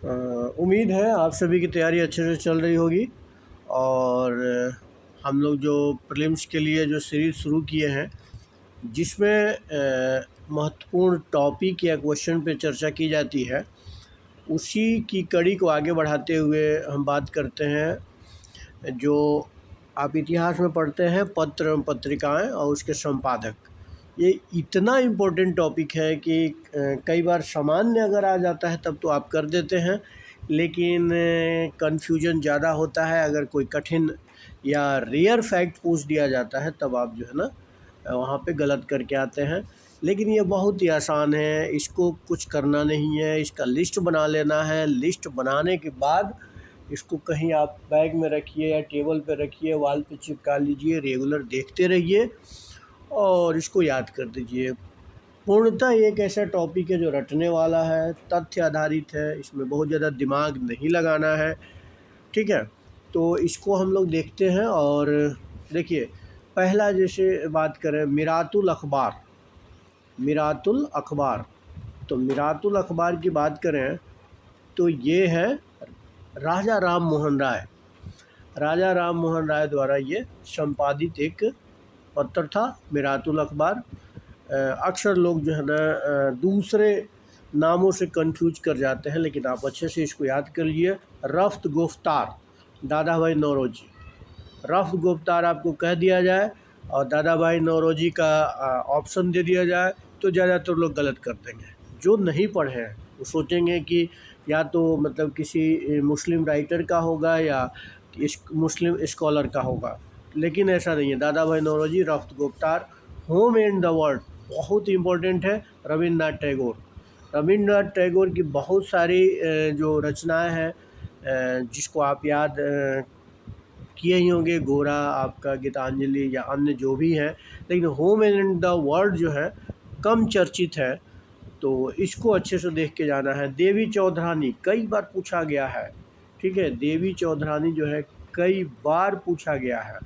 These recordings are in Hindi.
उम्मीद है आप सभी की तैयारी अच्छे से चल रही होगी। और हम लोग जो प्रीलिम्स के लिए जो सीरीज़ शुरू किए हैं, जिसमें महत्वपूर्ण टॉपिक या क्वेश्चन पे चर्चा की जाती है, उसी की कड़ी को आगे बढ़ाते हुए हम बात करते हैं जो आप इतिहास में पढ़ते हैं, पत्र एवं पत्रिकाएँ और उसके संपादक। ये इतना इम्पोर्टेंट टॉपिक है कि कई बार सामान्य अगर आ जाता है तब तो आप कर देते हैं, लेकिन कन्फ्यूजन ज़्यादा होता है। अगर कोई कठिन या रेयर फैक्ट पूछ दिया जाता है तब आप जो है ना वहाँ पे गलत करके आते हैं। लेकिन ये बहुत ही आसान है, इसको कुछ करना नहीं है, इसका लिस्ट बना लेना है। लिस्ट बनाने के बाद इसको कहीं आप बैग में रखिए या टेबल पे रखिए, वॉल पे चिपका लीजिए, रेगुलर देखते रहिए और इसको याद कर दीजिए। पूर्णतः ये एक ऐसा टॉपिक है जो रटने वाला है, तथ्य आधारित है, इसमें बहुत ज़्यादा दिमाग नहीं लगाना है, ठीक है। तो इसको हम लोग देखते हैं। और देखिए, पहला जैसे बात करें मिरातुल अखबार, मिरातुल अखबार, तो मिरातुल अखबार की बात करें तो ये है राजा राम मोहन राय, राजा राम मोहन राय द्वारा ये संपादित एक पत्र था, मिरातुल अखबार। अक्सर लोग जो है ना दूसरे नामों से कंफ्यूज कर जाते हैं, लेकिन आप अच्छे से इसको याद कर लीजिए। रफ्त गुफ्तार, दादा भाई नौरोजी। रफ्त गुफ्तार आपको कह दिया जाए और दादा भाई नौरोजी का ऑप्शन दे दिया जाए तो ज़्यादातर लोग गलत कर देंगे। जो नहीं पढ़े हैं वो सोचेंगे कि या तो मतलब किसी मुस्लिम राइटर का होगा या मुस्लिम स्कॉलर का होगा, लेकिन ऐसा नहीं है। Dadabhai Naoroji, Rast Goftar. Home and the world बहुत ही इम्पोर्टेंट है, रविन्द्रनाथ टैगोर। रविन्द्रनाथ टैगोर की बहुत सारी जो रचनाएं हैं जिसको आप याद किए ही होंगे, गोरा आपका, गीतांजलि या अन्य जो भी हैं, लेकिन होम एंड द वर्ल्ड जो है कम चर्चित है, तो इसको अच्छे से देख के जाना है। देवी चौधरानी कई बार पूछा गया है, ठीक है। देवी चौधरानी जो है कई बार पूछा गया है।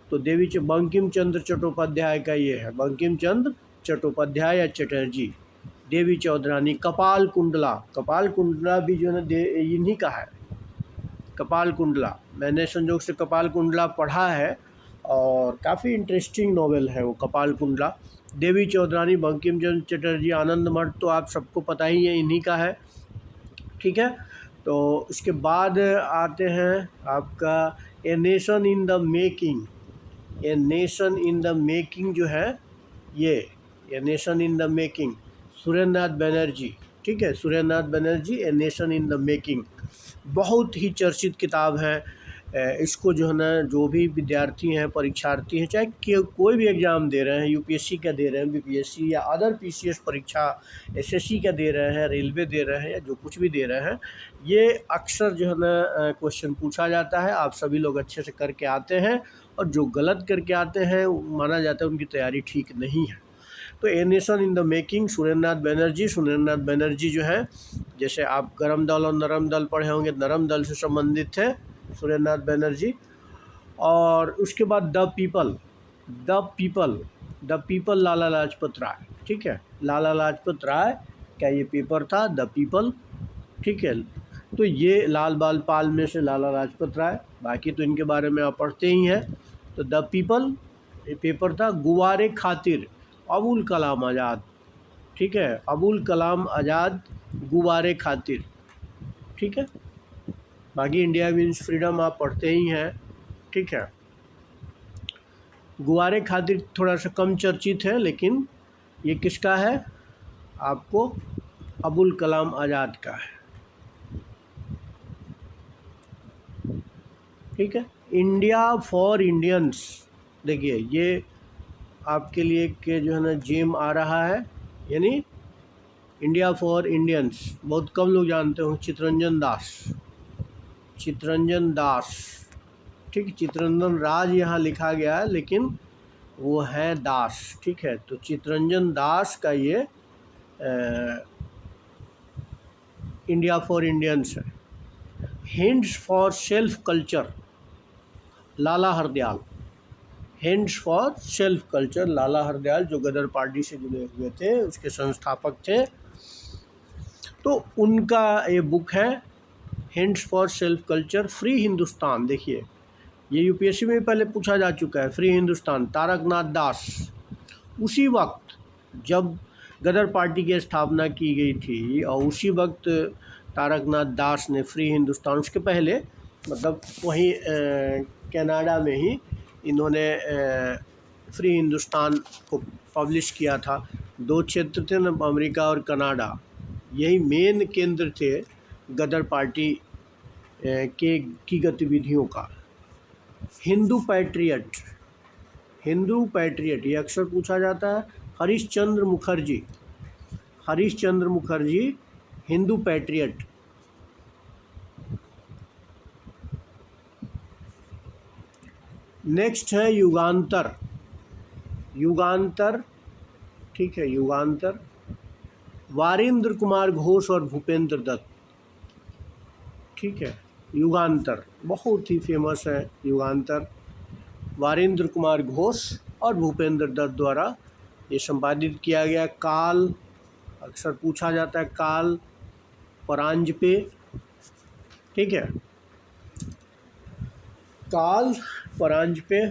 तो बंकिम चंद्र चट्टोपाध्याय का ये है, बंकिम चंद्र चट्टोपाध्याय या चटर्जी। देवी चौधरानी। कपाल कुंडला, कपाल कुंडला भी जो है इन्हीं का है, कपाल कुंडला। मैंने संयोग से कपाल कुंडला पढ़ा है और काफ़ी इंटरेस्टिंग नॉवेल है वो कपाल कुंडला। देवी चौधरानी, बंकिम चंद्र चटर्जी, आनंद मठ तो आप सबको पता ही है, इन्हीं का है, ठीक है। तो इसके बाद आते हैं आपका a nation in the making. A nation in the making जो है ये a nation in the making, Surendranath Banerjee, ठीक है। Surendranath Banerjee, a nation in the making, बहुत ही चर्चित किताब है। इसको जो है ना जो भी विद्यार्थी हैं, परीक्षार्थी हैं, चाहे कोई भी एग्ज़ाम दे रहे हैं, यूपीएससी का दे रहे हैं, बीपीएससी या अदर पीसीएस परीक्षा, एसएससी का दे रहे हैं, रेलवे दे रहे हैं या जो कुछ भी दे रहे हैं, ये अक्सर जो है ना क्वेश्चन पूछा जाता है। आप सभी लोग अच्छे से करके आते हैं और जो गलत करके आते हैं माना जाता है उनकी तैयारी ठीक नहीं है। तो a nation in the making, Surendranath Banerjee. Surendranath Banerjee जो है, जैसे आप गरम दल और नरम दल पढ़े होंगे, नरम दल से संबंधित थे सुरेंद्रनाथ बनर्जी। और उसके बाद the people, the people, the people Lala Lajpat Rai, ठीक है। लाला लाजपत राय का ये पेपर था, द पीपल, ठीक है। तो ये लाल बाल पाल में से लाला लाजपत राय, बाकी तो इनके बारे में आप पढ़ते ही हैं। तो द पीपल ये पेपर था। गुवारे खातिर, अबुल कलाम आज़ाद, ठीक है। अबुल कलाम आज़ाद, गुवारे खातिर, ठीक है। बाकी इंडिया मीन्स फ्रीडम आप पढ़ते ही हैं, ठीक है। गुवारे खातिर थोड़ा सा कम चर्चित है, लेकिन ये किसका है आपको, अबुल कलाम आज़ाद का है, ठीक है। इंडिया फॉर इंडियंस, देखिए ये आपके लिए के जो है ना जेम आ रहा है, यानी इंडिया फॉर इंडियंस बहुत कम लोग जानते हो। चितरंजन दास, चितरंजन दास, ठीक। चितरंजन राज यहाँ लिखा गया है लेकिन वो है दास, ठीक है। तो चितरंजन दास का ये इंडिया फॉर इंडियंस है। Hints for self culture, Lala Hardayal. Hints for self culture, Lala Hardayal, जो गदर पार्टी से जुड़े हुए थे, उसके संस्थापक थे। तो उनका ये बुक है hints for self culture, free Hindustan. देखिए ये यूपीएससी में भी पहले पूछा जा चुका है, फ्री हिंदुस्तान, तारकनाथ दास। उसी वक्त जब गदर पार्टी की स्थापना की गई थी और उसी वक्त तारकनाथ दास ने फ्री हिंदुस्तान, उसके पहले मतलब वहीं कनाडा में ही इन्होंने फ्री हिंदुस्तान को पब्लिश किया था। दो क्षेत्र थे ना, अमेरिका और कनाडा, यही मेन केंद्र थे गदर पार्टी की गतिविधियों का। हिंदू पैट्रियट, हिंदू पैट्रियट ये अक्सर पूछा जाता है। हरीशचंद्र मुखर्जी, हरीशचंद्र मुखर्जी हिंदू पैट्रियट। नेक्स्ट है युगांतर, युगांतर, ठीक है, युगांतर, वारिंद्र कुमार घोष और भूपेंद्र दत्त, ठीक है, युगांतर बहुत ही फेमस है युगांतर, वारिंद्र कुमार घोष और भूपेंद्र दत्त द्वारा ये संपादित किया गया। काल अक्सर पूछा जाता है, काल परांजपे, ठीक है, काल परांजपे।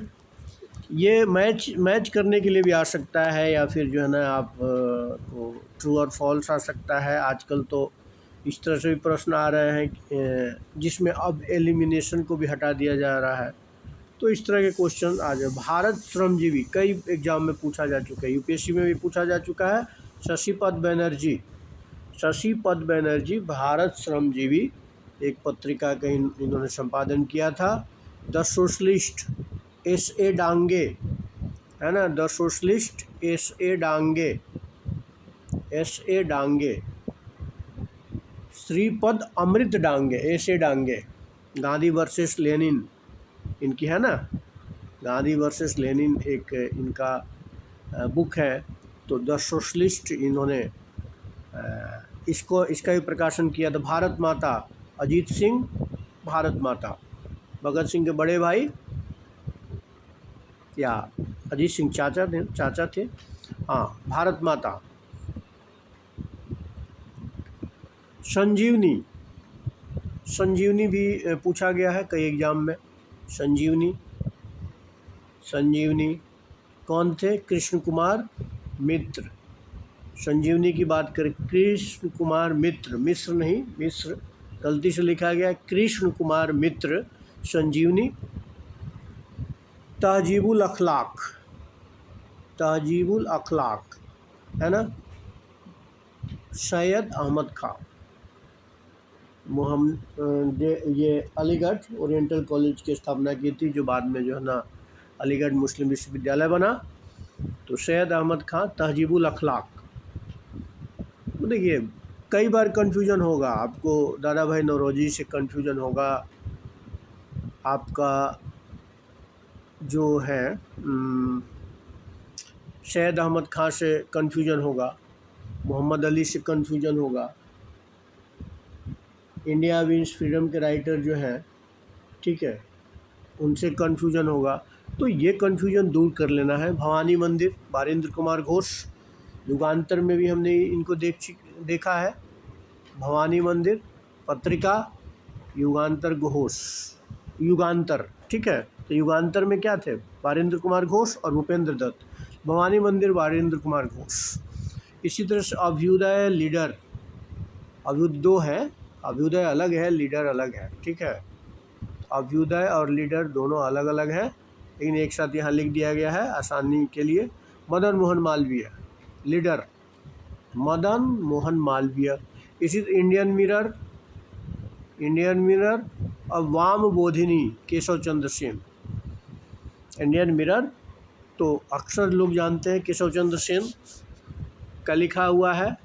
ये मैच करने के लिए भी आ सकता है, या फिर जो है ना आप को ट्रू और फॉल्स आ सकता है। आजकल तो इस तरह से भी प्रश्न आ रहे हैं जिसमें अब एलिमिनेशन को भी हटा दिया जा रहा है, तो इस तरह के क्वेश्चन आ जाए। भारत श्रमजीवी कई एग्जाम में पूछा जा चुका है, यूपीएससी में भी पूछा जा चुका है। शशिपद बैनर्जी, शशिपद बैनर्जी भारत श्रमजीवी एक पत्रिका का इन्होंने संपादन किया था। The socialist S A. डांगे, है ना, the socialist S A. Dange, S A. Dange. Shripad Amrit Dange, S A. Dange, Gandhi versus Lenin इनकी है ना, गांधी वर्सेस लेनिन एक इनका बुक है। तो द सोशलिस्ट इन्होंने इसका भी प्रकाशन किया था। भारत माता अजीत सिंह, भारत माता भगत सिंह के बड़े भाई या अजीत सिंह चाचा थे, हाँ, भारत माता। संजीवनी, संजीवनी भी पूछा गया है कई एग्जाम में। संजीवनी, संजीवनी कौन थे? कृष्ण कुमार मित्र। संजीवनी की बात करें, कृष्ण कुमार मित्र, मिश्र नहीं, मिश्र गलती से लिखा गया, कृष्ण कुमार मित्र संजीवनी। तहजीबुल अखलाक, तहजीबुल अखलाक, है ना, सैयद अहमद खां। ये अलीगढ़ ओरिएंटल कॉलेज की स्थापना की थी, जो बाद में जो है ना अलीगढ़ मुस्लिम विश्वविद्यालय बना। तो सैयद अहमद खां, तहजीबुल अखलाक। तो देखिए कई बार कंफ्यूजन होगा आपको, दादा भाई नौरोजी से कंफ्यूजन होगा, आपका जो है सैयद अहमद खां से कंफ्यूजन होगा, मोहम्मद अली से कंफ्यूजन होगा, इंडिया विंस फ्रीडम के राइटर जो हैं, ठीक है, उनसे कंफ्यूजन होगा। तो ये कंफ्यूजन दूर कर लेना है। भवानी मंदिर, वारिंद्र कुमार घोष, युगांतर में भी हमने इनको देखा है। भवानी मंदिर पत्रिका, युगांतर घोष, युगांतर, ठीक है। तो युगांतर में क्या थे? वारिंद्र कुमार घोष और भूपेंद्र दत्त। भवानी मंदिर वारिंद्र कुमार घोष। इसी तरह से अभ्युदय, लीडर, अभ्युदय दो है, अभ्युदय अलग है, लीडर अलग है, ठीक है। अभ्युदय और लीडर दोनों अलग अलग है, लेकिन एक साथ यहाँ लिख दिया गया है आसानी के लिए। मदन मोहन मालवीय, लीडर मदन मोहन मालवीय। इसी इंडियन मिरर, इंडियन मिरर और वाम बोधिनी केशव चंद्र सेन। इंडियन मिरर तो अक्सर लोग जानते हैं केशव चंद्र सेन का लिखा हुआ है,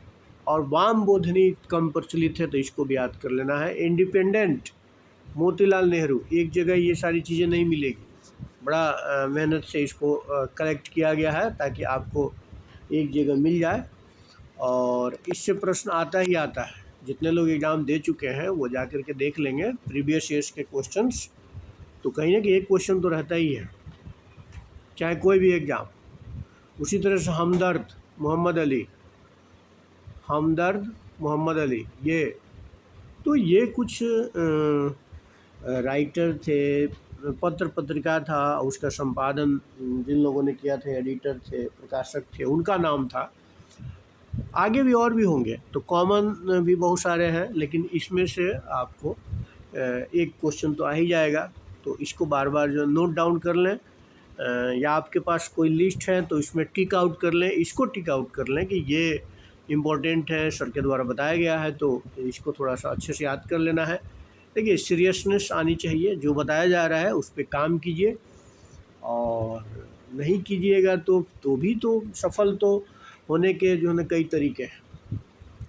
और वाम बोधिनी कम प्रचलित है, तो इसको भी याद कर लेना है। इंडिपेंडेंट मोतीलाल नेहरू, एक जगह ये सारी चीज़ें नहीं मिलेगी, बड़ा मेहनत से इसको कलेक्ट किया गया है ताकि आपको एक जगह मिल जाए, और इससे प्रश्न आता ही आता है। जितने लोग एग्ज़ाम दे चुके हैं वो जा कर के देख लेंगे प्रीवियस ईयर्स के क्वेश्चंस, तो कहीं ना कि एक क्वेश्चन तो रहता ही है, चाहे कोई भी एग्ज़ाम। उसी तरह से हमदर्द मोहम्मद अली, हमदर्द मोहम्मद अली, तो ये कुछ राइटर थे, पत्र पत्रिका था, उसका संपादन जिन लोगों ने किया थे, एडिटर थे, प्रकाशक थे, उनका नाम था। आगे भी और भी होंगे, तो कॉमन भी बहुत सारे हैं, लेकिन इसमें से आपको एक क्वेश्चन तो आ ही जाएगा, तो इसको बार बार जो नोट डाउन कर लें, या आपके पास कोई लिस्ट है तो इसमें टिक आउट कर लें, इसको टिक आउट कर लें कि ये इम्पोर्टेंट है, सर के द्वारा बताया गया है, तो इसको थोड़ा सा अच्छे से याद कर लेना है। देखिए, सीरियसनेस आनी चाहिए, जो बताया जा रहा है उस पर काम कीजिए, और नहीं कीजिएगा तो भी तो सफल तो होने के जो है ना कई तरीके हैं,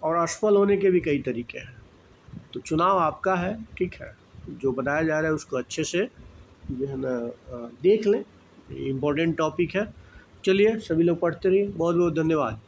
और असफल होने के भी कई तरीके हैं। तो चुनाव आपका है, ठीक है, जो बताया जा रहा है उसको अच्छे से जो है ना देख लें, इम्पोर्टेंट टॉपिक है। चलिए, सभी लोग पढ़ते रहिए। बहुत बहुत धन्यवाद।